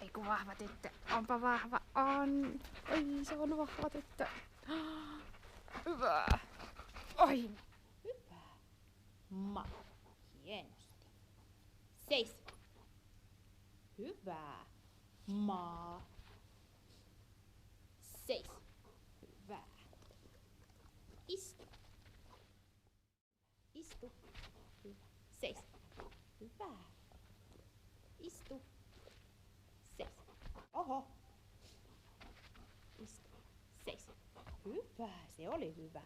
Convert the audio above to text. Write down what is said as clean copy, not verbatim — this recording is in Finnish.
Ei kun vahva tyttö. Onpa vahva. On. Oi, se on vahva tyttö. Hyvä. Oi. Hyvä. Ma. Hienosti. Seis. Hyvä. Ma. Seis. Hyvä. Istu. Istu. Hyvä. Seis. Hyvä. Istu. Seis. Oho. Istu. Seis. Hyvä. Se oli hyvä.